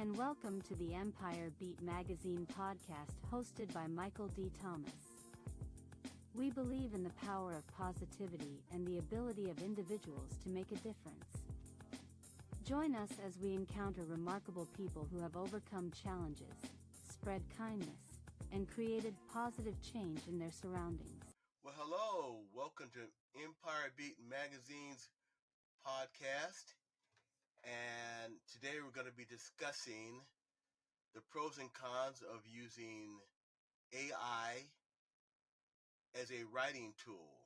and welcome to the Empire Beat Magazine podcast hosted by Michael D. Thomas. We believe in the power of positivity and the ability of individuals to make a difference. Join us as we encounter remarkable people who have overcome challenges, spread kindness, and created positive change in their surroundings. Well, hello. Welcome to Empire Beat Magazine's podcast. And today we're going to be discussing the pros and cons of using AI as a writing tool.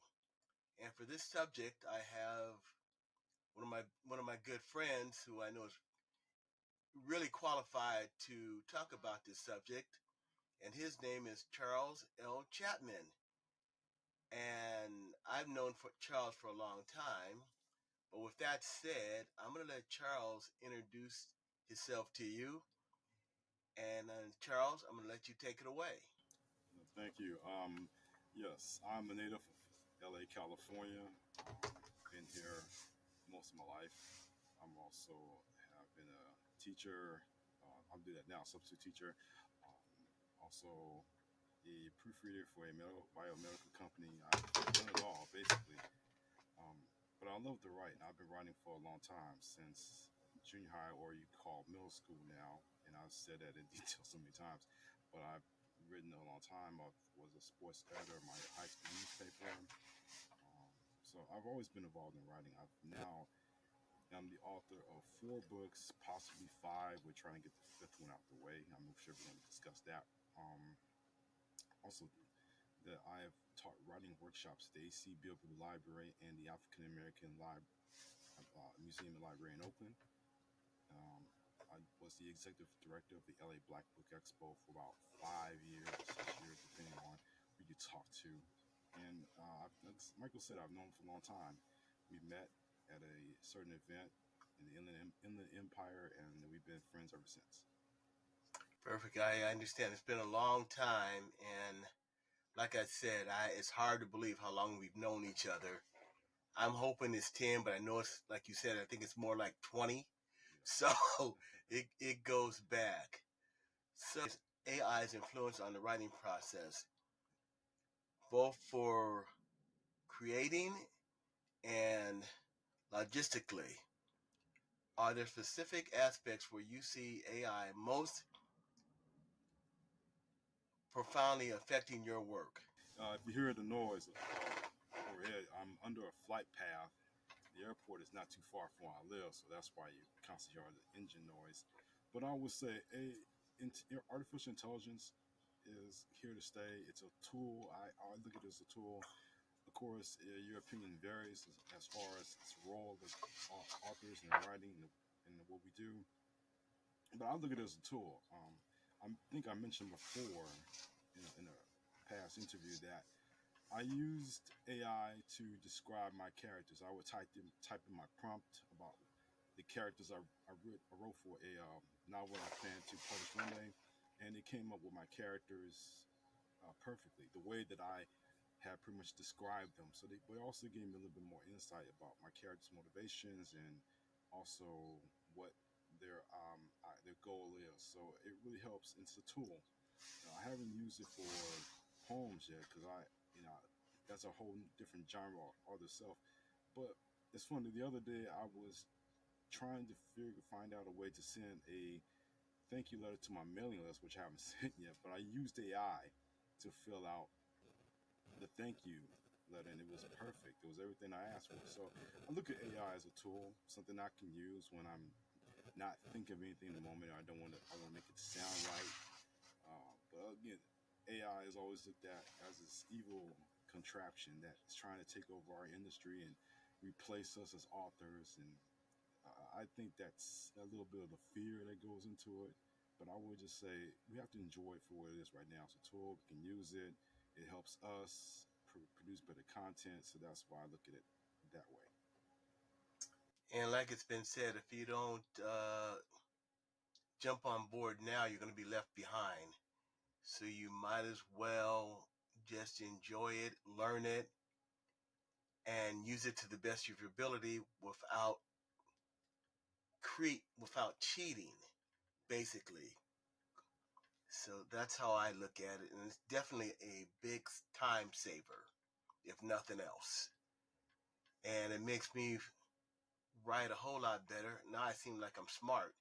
And for this subject, I have one of my good friends who I know is really qualified to talk about this subject, and his name is Charles L. Chatmon. And I've known Charles for a long time. But with that said, I'm going to let Charles introduce himself to you. And Charles, I'm going to let you take it away. Thank you. Yes, I'm a native of LA, California. Been here most of my life. I'm also have been a teacher. I'm doing that now, substitute teacher. Also a proofreader for a biomedical company. I've done it all, basically. But I love to write, and I've been writing for a long time, since junior high, or you call middle school now. And I've said that in detail so many times. But I've written a long time. I was a sports editor of my high school newspaper. So I've always been involved in writing. I'm the author of 4 books, possibly 5. We're trying to get the 5th one out the way. I'm sure we're going to discuss that. Also, that I have taught writing workshops at the AC Billboard Library and the African American Museum and Library in Oakland. I was the executive director of the LA Black Book Expo for about 5 years, 6 years, depending on who you talk to. And as Michael said, I've known him for a long time. We met at a certain event in the Inland Empire, and we've been friends ever since. Perfect. I understand. It's been a long time, and like I said, it's hard to believe how long we've known each other. I'm hoping it's 10, but I know it's, like you said, I think it's more like 20. So it goes back. So AI's influence on the writing process, both for creating and logistically. Are there specific aspects where you see AI most profoundly affecting your work? If you hear the noise overhead, I'm under a flight path. The airport is not too far from where I live, so that's why you constantly hear the engine noise. But I would say artificial intelligence is here to stay. It's a tool. I look at it as a tool. Of course, your opinion varies as far as its role with authors and writing and what we do. But I look at it as a tool. I think I mentioned before in a past interview that I used AI to describe my characters. I would type in my prompt about the characters I wrote for a novel I plan to publish one day, and it came up with my characters perfectly, the way that I had pretty much described them. So they also gave me a little bit more insight about my characters' motivations and also what their goal is. So it really helps. It's a tool. I haven't used it for poems yet because that's a whole different genre all itself. But it's funny. The other day I was trying to find out a way to send a thank you letter to my mailing list, which I haven't sent yet. But I used AI to fill out the thank you letter, and it was perfect. It was everything I asked for. So I look at AI as a tool, something I can use when I'm not thinking of anything in the moment. I want to make it sound right. But again, AI is always looked at as this evil contraption that's trying to take over our industry and replace us as authors. And I think that's a little bit of the fear that goes into it. But I would just say we have to enjoy it for what it is right now. It's a tool. We can use it. It helps us produce better content. So that's why I look at it that way. And like it's been said, if you don't jump on board now, you're going to be left behind. So you might as well just enjoy it, learn it, and use it to the best of your ability without cheating. basically. So that's how I look at it, and it's definitely a big time saver, if nothing else. And it makes me write a whole lot better. Now I seem like I'm smart.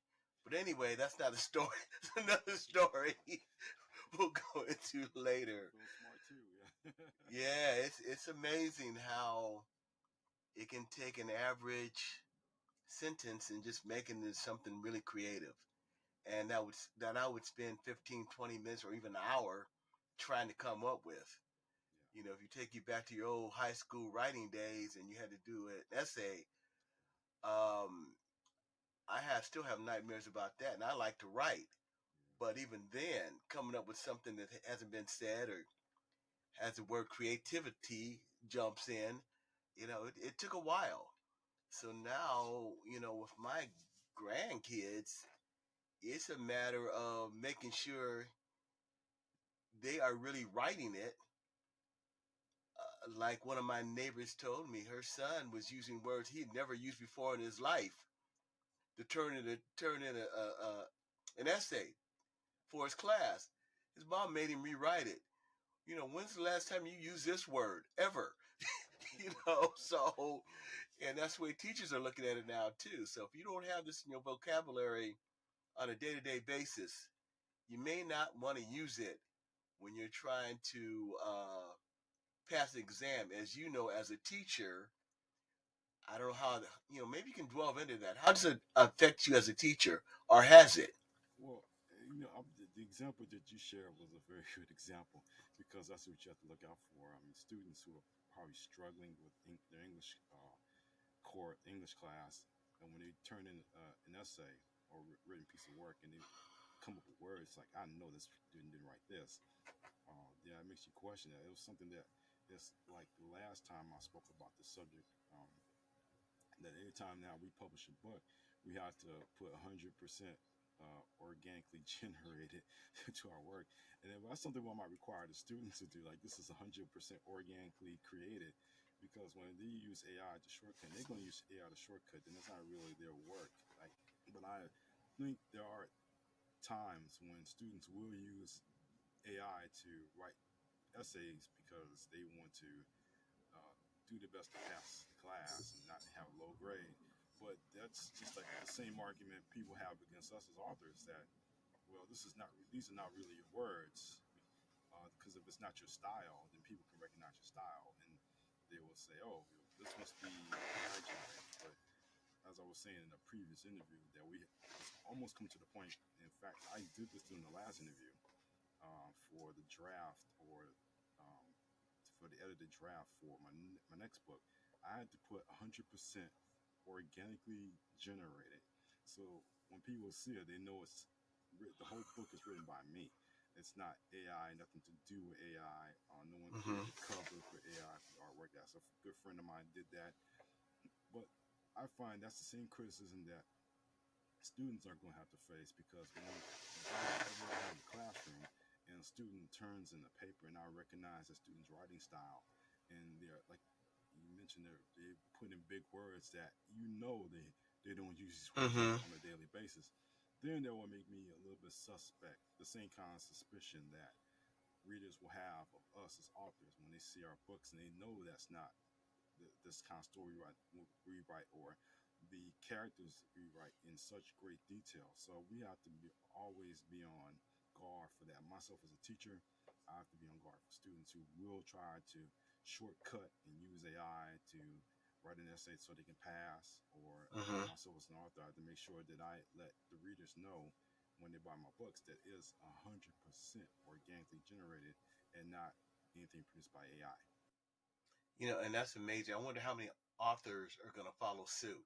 But anyway, that's not a story. It's another story we'll go into later. Feel smart too, yeah. Yeah, it's amazing how it can take an average sentence and just making it something really creative. And that I would spend 15, 20 minutes or even an hour trying to come up with. You know, if you take you back to your old high school writing days and you had to do an essay, um, still have nightmares about that, and I like to write. But even then, coming up with something that hasn't been said or has the word creativity jumps in, it took a while. So now, with my grandkids, it's a matter of making sure they are really writing it. Like one of my neighbors told me, her son was using words he had never used before in his life to turn in an essay for his class. His mom made him rewrite it. When's the last time you used this word ever? So, and that's the way teachers are looking at it now too. So if you don't have this in your vocabulary on a day-to-day basis, you may not want to use it when you're trying to pass an exam. As you know, as a teacher, I don't know how, maybe you can delve into that. How does it affect you as a teacher, or has it? Well, the example that you shared was a very good example because that's what you have to look out for. I mean, students who are probably struggling with their English core English class, and when they turn in an essay or written piece of work, and they come up with words like, "I know this student didn't write this." Yeah, it makes you question that. It was something that it's like the last time I spoke about the subject. That anytime now we publish a book, we have to put 100% organically generated to our work. And then that's something we might require the students to do. Like, this is 100% organically created, because when they use AI to shortcut, they're going to use AI to shortcut, then it's not really their work. Like, but I think there are times when students will use AI to write essays because they want to uh, do the best to pass the class and not have a low grade. But that's just like the same argument people have against us as authors, that, well, these are not really your words, because if it's not your style, then people can recognize your style and they will say, oh, this must be AI generated. But as I was saying in a previous interview, that we almost come to the point. In fact, I did this during the last interview, for the draft, or um, for the edited draft for my next book. I had to put 100% organically generated. So when people see it, they know the whole book is written by me. It's not AI, nothing to do with AI. No one Hmm. created the cover for AI for the artwork. That's a good friend of mine did that. But I find that's the same criticism that students are going to have to face, because when if I ever have a classroom and a student turns in a paper and I recognize the student's writing style, and they're like you mentioned, they put in big words that they don't use these words Hmm. on a daily basis, then that will make me a little bit suspect. The same kind of suspicion that readers will have of us as authors when they see our books and they know that's not this kind of story we write, or the characters we write in such great detail. So we have to always be on guard for that. Myself as a teacher, I have to be on guard for students who will try to shortcut and use AI to write an essay so they can pass. Or Hmm. myself as an author, I have to make sure that I let the readers know when they buy my books that it is 100% organically generated and not anything produced by AI. And that's amazing. I wonder how many authors are going to follow suit.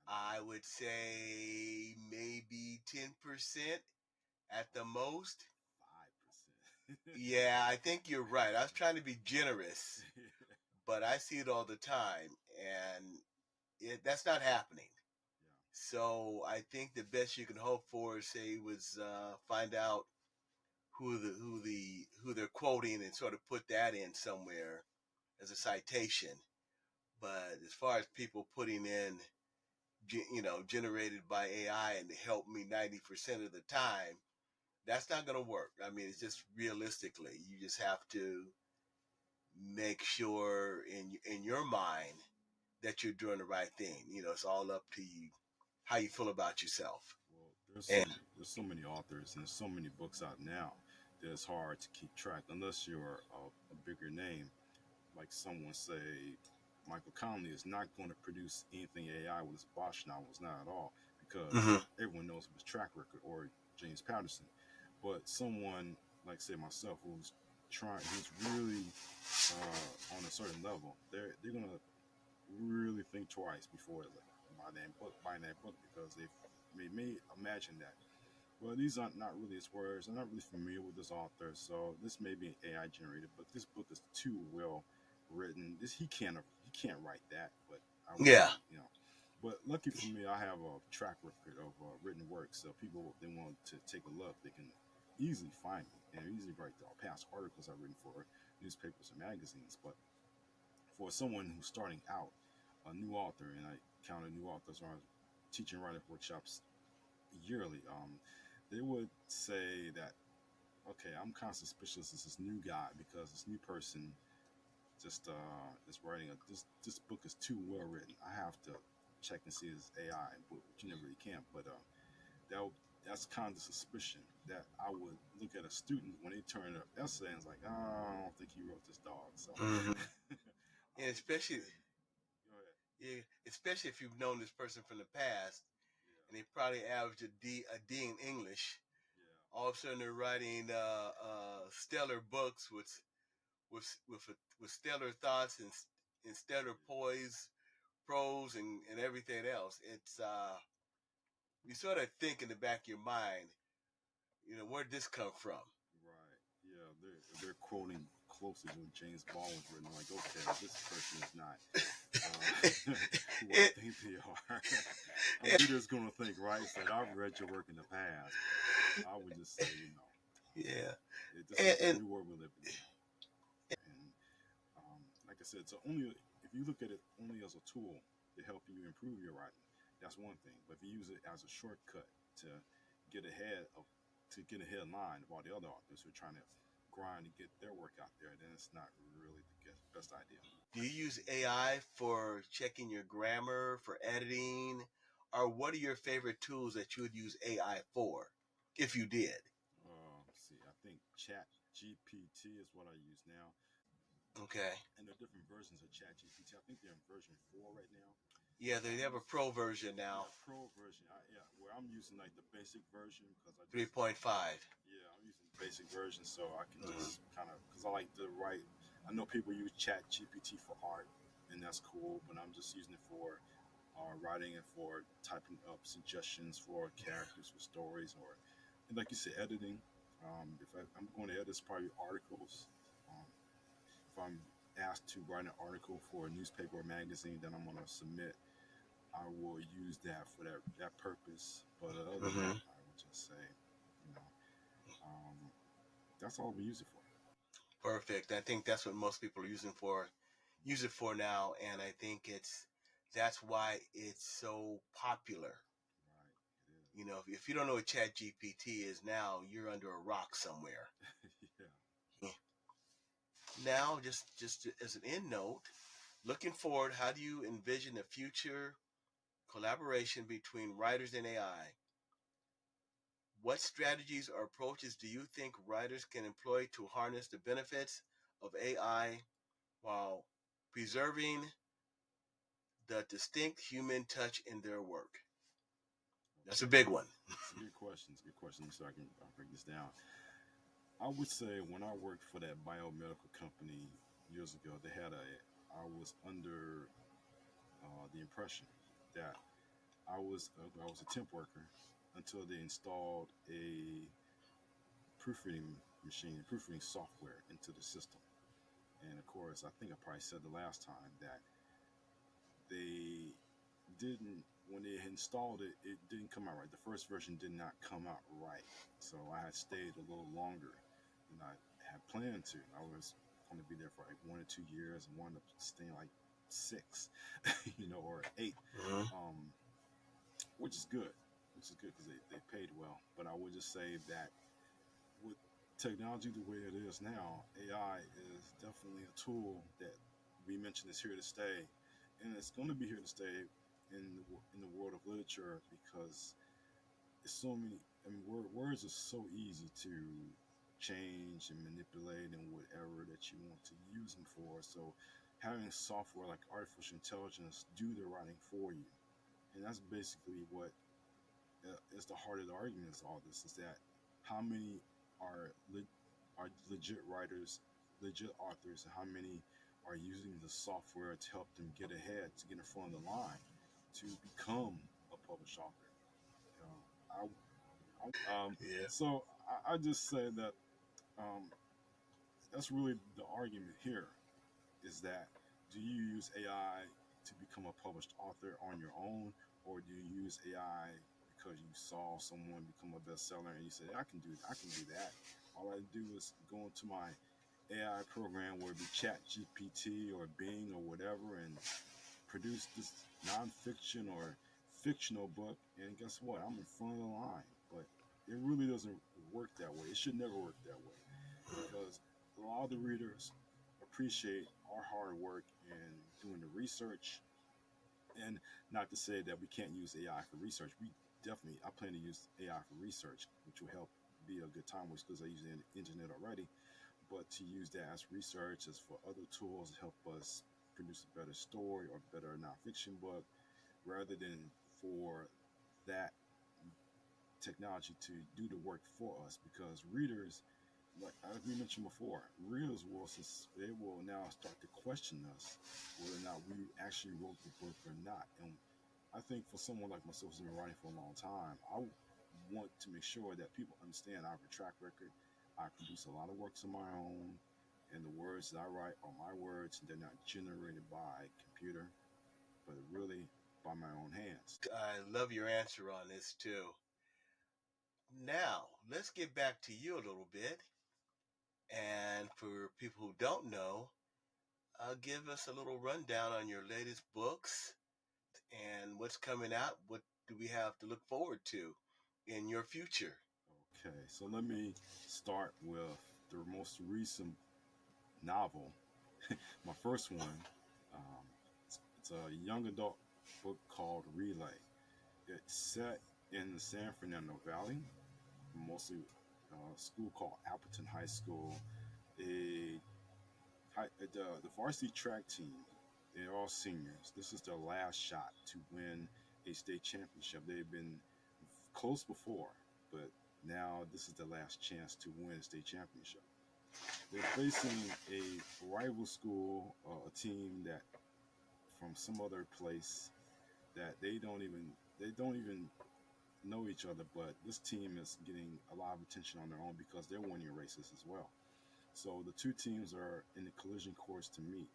I would say maybe 10% at the most. 5%. Yeah, I think you're right. I was trying to be generous, but I see it all the time, and that's not happening. Yeah. So I think the best you can hope for, say, was find out who they're quoting and sort of put that in somewhere as a citation. But as far as people putting in generated by AI and to help me 90% of the time, that's not going to work. I mean, it's just realistically, you just have to make sure in your mind that you're doing the right thing. It's all up to you, how you feel about yourself. Well, And there's so many authors and there's so many books out now that it's hard to keep track unless you're a bigger name. Like someone say, Michael Conley is not going to produce anything AI with his Bosch novels, not at all, because hmm everyone knows of his track record, or James Patterson. But someone like say myself, who's really on a certain level, they're gonna really think twice before like buying that book because they may imagine that. Well, these aren't not really his words. I'm not really familiar with this author, so this may be AI generated, but this book is too well written. He can't write that, but I would yeah, say, But lucky for me, I have a track record of written work, so people they want to take a look, they can easily find me and easily write the past articles I've written for newspapers and magazines. But for someone who's starting out, a new author, and I count a new authors on teaching writing workshops yearly, they would say that okay, I'm kind of suspicious of this new guy because this new person just is writing this book is too well written. I have to check and see his AI, but you never really can. But that that's kind of the suspicion that I would look at a student when they turn an essay and it's like, oh, I don't think he wrote this dog. So hmm I and would just especially, say, go ahead. yeah, especially if you've known this person from the past, Yeah, and they probably averaged a D in English. yeah, All of a sudden, they're writing stellar books with stellar thoughts and stellar yeah. poise, prose, and everything else. It's you sort of think in the back of your mind, where'd this come from? Right. Yeah, they're quoting closely to what James Bond was written. Like, okay, this person is not who I it, think they are. I'm it, readers gonna think, right? Said I've read your work in the past. I would just say, yeah, this and, is the and new world we live in now. And like I said, so only if you look at it only as a tool to help you improve your writing, that's one thing. But if you use it as a shortcut to get ahead of to get a headline of all the other authors who are trying to grind to get their work out there, then it's not really the best idea. do you use AI for checking your grammar, for editing, or what are your favorite tools that you would use AI for, if you did? See, I think Chat GPT is what I use now, Okay. and there are different versions of Chat GPT. I think they're in version 4 right now. Yeah, they I'm have a using pro version now, yeah pro version. Yeah, where I'm using like the basic version because I just 3.5. yeah, I'm using the basic version so I can Mm-hmm. just kind of because I like to write. I know people use Chat GPT for art, and that's cool, but I'm just using it for writing and for typing up suggestions for characters, for stories, or and like you said, editing. I'm going to edit probably articles. Um, if I'm asked to write an article for a newspaper or magazine that I'm going to submit, I will use that for that purpose. But other than Mm-hmm. that, I would just say, you know, um, that's all we use it for. Perfect. I think that's what most people are use it for now, and I think that's why it's so popular. Right, it If you don't know what Chat GPT is now, you're under a rock somewhere. is. Yeah. Yeah. Now, just as an end note, looking forward, how do you envision the future collaboration between writers and AI? What strategies or approaches do you think writers can employ to harness the benefits of AI while preserving the distinct human touch in their work? That's a Okay. big one. It's a good question. It's a good question. So I can break this down. I would say when I worked for that biomedical company years ago, they had a. I was under the impression that I was a temp worker until they installed a proofreading machine, proofreading software into the system. And of course, I think I probably said the last time that they didn't when they installed it, it didn't come out right. The first version did not come out right, so I had stayed a little longer than I had planned to. I was going to be there for like 1 or 2 years and wound up staying like 6, or 8. Mm-hmm. Um, which is good, because they paid well. But I would just say that with technology the way it is now, AI is definitely a tool that we mentioned is here to stay, and it's going to be here to stay in the world of literature because it's so many. I mean, words are so easy to change and manipulate and whatever that you want to use them for. So having software like artificial intelligence do the writing for you, and that's basically what is the heart of the argument is all this is that how many are are legit writers, legit authors, and how many are using the software to help them get ahead, to get in front of the line, to become a published author. I, Yeah. so I just say that um, that's really the argument here is that do you use AI to become a published author on your own, or do you use AI because you saw someone become a bestseller and you said, I can do that. All I do is go into my AI program, whether it be Chat GPT or Bing or whatever, and produce this nonfiction or fictional book, and guess what? I'm in front of the line. But it really doesn't work that way. It should never work that way because a lot of the readers appreciate our hard work in doing the research. And not to say that we can't use AI for research. I plan to use AI for research, which will help be a good time waste because I use the internet already. But to use that as research, as for other tools to help us produce a better story or better nonfiction book, rather than for that technology to do the work for us, because readers, like as we mentioned before, readers they will now start to question us whether or not we actually wrote the book or not. And I think for someone like myself who's been writing for a long time, I want to make sure that people understand I have a track record. I produce a lot of works of my own, and the words that I write are my words. They're not generated by a computer, but really by my own hands. I love your answer on this too. Now, let's get back to you a little bit. And for people who don't know, give us a little rundown on your latest books and what's coming out. What do we have to look forward to in your future? Okay, so let me start with the most recent novel, my first one. It's a young adult book called Relay. It's set in the San Fernando Valley, mostly a school called Appleton High School. A the varsity track team, they're all seniors. This is their last shot to win a state championship. They've been close before, but now this is the last chance to win a state championship. They're facing a rival school, a team that from some other place that they don't even know each other, but this team is getting a lot of attention on their own because they're winning races as well. So the two teams are in the collision course to meet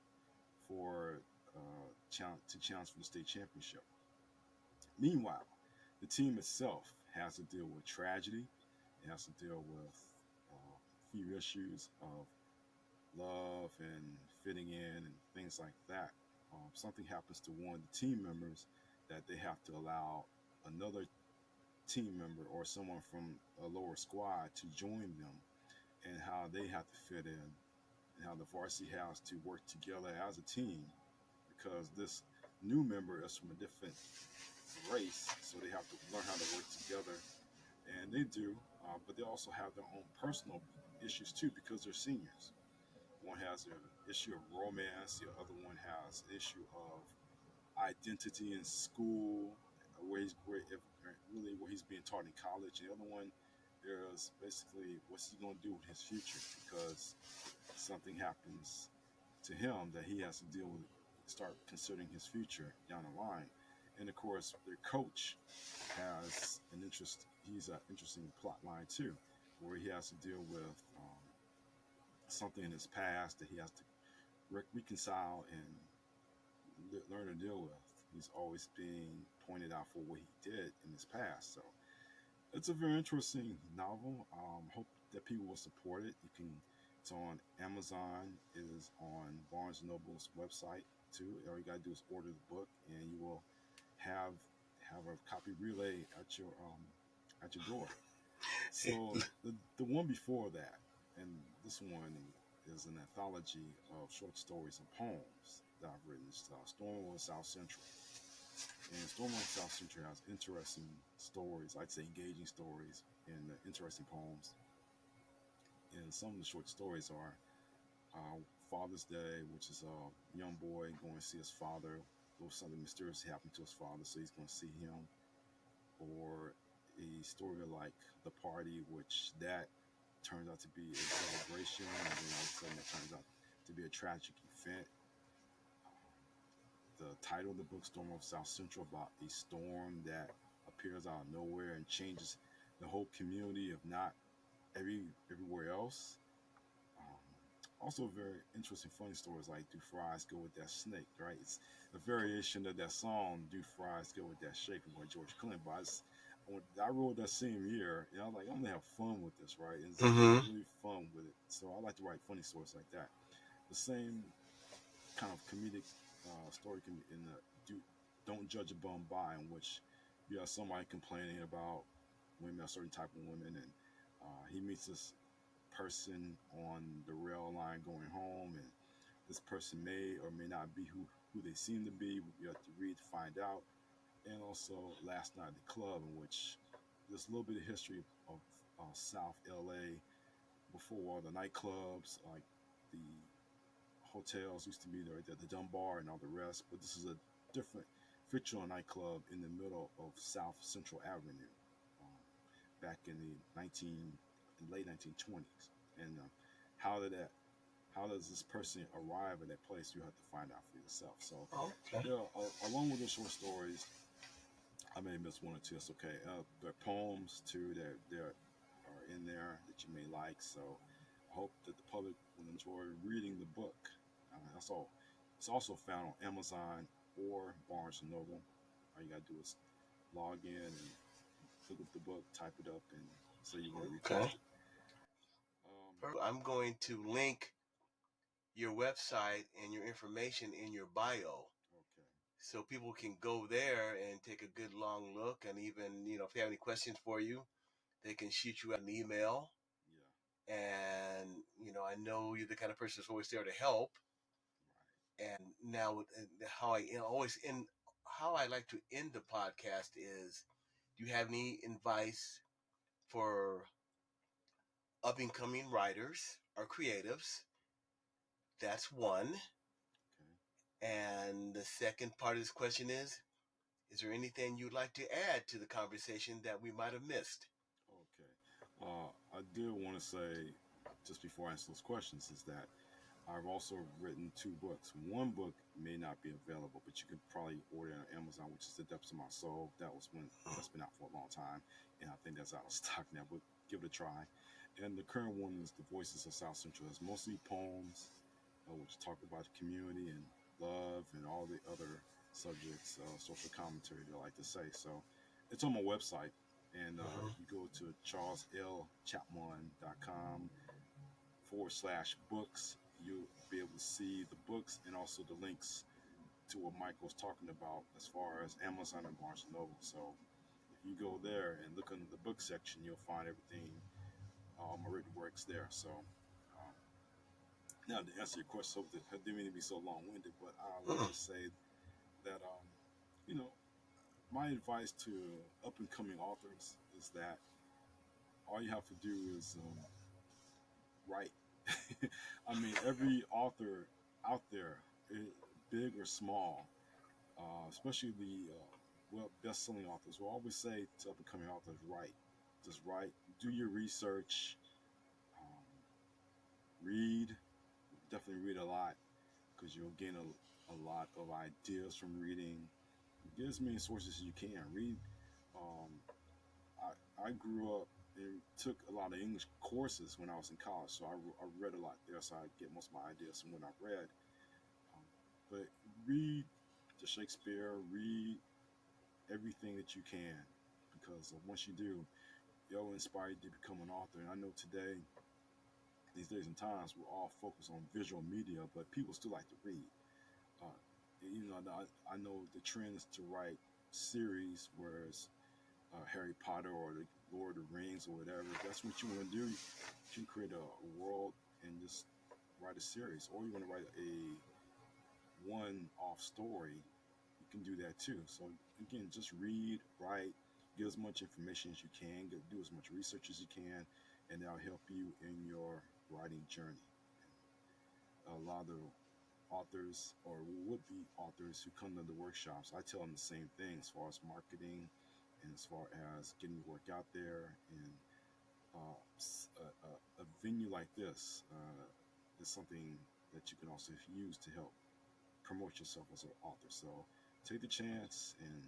for to challenge for the state championship. Meanwhile, the team itself has to deal with tragedy. It has to deal with few issues of love and fitting in and things like that. Something happens to one of the team members that they have to allow another team member or someone from a lower squad to join them, and how they have to fit in, and how the varsity has to work together as a team because this new member is from a different race, so they have to learn how to work together, and they do. But they also have their own personal issues too because they're seniors. One has an issue of romance, the other one has an issue of identity in school, where he's being taught in college. The other one, there's basically what's he going to do with his future because something happens to him that he has to deal with, start considering his future down the line. And of course, their coach has an interest. He's an interesting plot line too, where he has to deal with something in his past that he has to reconcile and learn to deal with. He's always being pointed out for what he did in his past. So it's a very interesting novel. Hope that people will support it. You can. It's on Amazon. It is on Barnes and Noble's website too. All you gotta do is order the book, and you will have have a copy relay at your door. So the one before that, and this one is an anthology of short stories and poems that I've written. It's Storm over South Central. And Storm over South Central has interesting stories, I'd say engaging stories, and interesting poems. And some of the short stories are Father's Day, which is a young boy going to see his father. Or something mysterious happened to his father, so he's going to see him. Or a story like The Party, which that turns out to be a celebration, and then all of a sudden it turns out to be a tragic event. The title of the book, Storm of South Central, about a storm that appears out of nowhere and changes the whole community, if not everywhere else. Also, very interesting, funny stories like "Do Fries Go with That Snake?" Right? It's a variation of that song "Do Fries Go with That Shake" by George Clinton. But I wrote that same year, and I was like, I'm gonna have fun with this, right? And it's Mm-hmm. really fun with it. So I like to write funny stories like that. The same kind of comedic story can be in the "Don't Judge a Bum" by, in which you have somebody complaining about women, a certain type of women, and he meets this person on the rail line going home, and this person may or may not be who they seem to be. You have to read to find out. And also Last Night at the Club, in which there's a little bit of history of South LA before all the nightclubs, like the hotels used to be there, the Dunbar and all the rest. But this is a different fictional nightclub in the middle of South Central Avenue, um, back in the late 1920s. And how did that? How does this person arrive at that place? You have to find out for yourself. So, Okay. yeah, along with the short stories, I may miss one or two. It's okay. There are poems too that there are in there that you may like. So I hope that the public will enjoy reading the book. That's all. It's also found on Amazon or Barnes and Noble. All you gotta do is log in and look up the book, type it up, and say you want to Okay. request it. Um, I'm going to link your website and your information in your bio, okay. so people can go there and take a good long look, and even if they have any questions for you, they can shoot you an email. Yeah. And I know you're the kind of person that's always there to help. And now, how I always end, how I like to end the podcast is, do you have any advice for up and coming writers or creatives? That's one. Okay. And the second part of this question is there anything you'd like to add to the conversation that we might have missed? Okay. I did want to say, just before I answer those questions, is that I've also written two books. One book may not be available, but you can probably order it on Amazon, which is The Depths of My Soul. That's been out for a long time, and I think that's out of stock now, but give it a try. And the current one is The Voices of South Central. It's mostly poems, which talk about the community and love and all the other subjects, social commentary, they like to say. So it's on my website, and Mhm. if you go to charleslchatmon.com/books, you'll be able to see the books and also the links to what Michael's talking about as far as Amazon and Barnes and Noble. So if you go there and look in the book section, you'll find everything, all my written works there. So um, now to answer your question, so I didn't mean to be so long-winded, but I would just say that you know, my advice to up and coming authors is that all you have to do is write. I mean, every author out there, big or small, especially the best-selling authors, will always say to up and coming authors, write. Just write. Do your research. Um, read. Definitely read a lot because you'll gain a lot of ideas from reading. Get as many sources as you can. Read. Um, I grew up and took a lot of English courses when I was in college, so I read a lot there, so I get most of my ideas from what I read. Um, but read the Shakespeare, read everything that you can, because once you do, it'll inspire you to become an author. And I know today, these days and times, we're all focused on visual media, but people still like to read. Uh, I know the trend is to write series, whereas Harry Potter or the Lord of the Rings or whatever. If that's what you want to do, you can create a world and just write a series. Or you want to write a one-off story, you can do that too. So again, just read, write, get as much information as you can, do as much research as you can, and that'll help you in your writing journey. A lot of authors or would-be authors who come to the workshops, I tell them the same thing as far as marketing and as far as getting your work out there. And a venue like this is something that you can also use to help promote yourself as an author. So take the chance and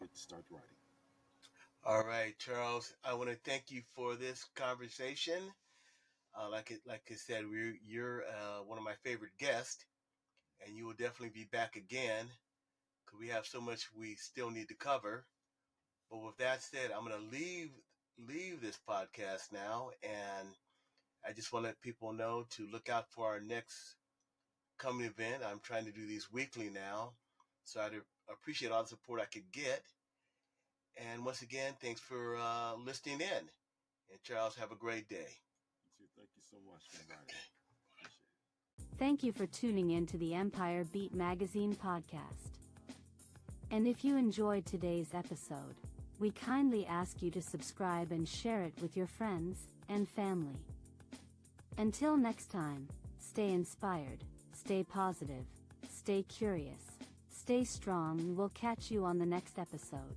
get to start writing. All right, Charles, I want to thank you for this conversation. Like I said, you're one of my favorite guests, and you will definitely be back again because we have so much we still need to cover. But with that said, I'm going to leave this podcast now, and I just want to let people know to look out for our next coming event. I'm trying to do these weekly now, so I'd appreciate all the support I could get. And once again, thanks for listening in. And Charles, have a great day. You too. Thank you so much for inviting me. Appreciate it. Thank you for tuning in to the Empire Beat Magazine podcast. And if you enjoyed today's episode, we kindly ask you to subscribe and share it with your friends and family. Until next time, stay inspired, stay positive, stay curious, stay strong, and we'll catch you on the next episode.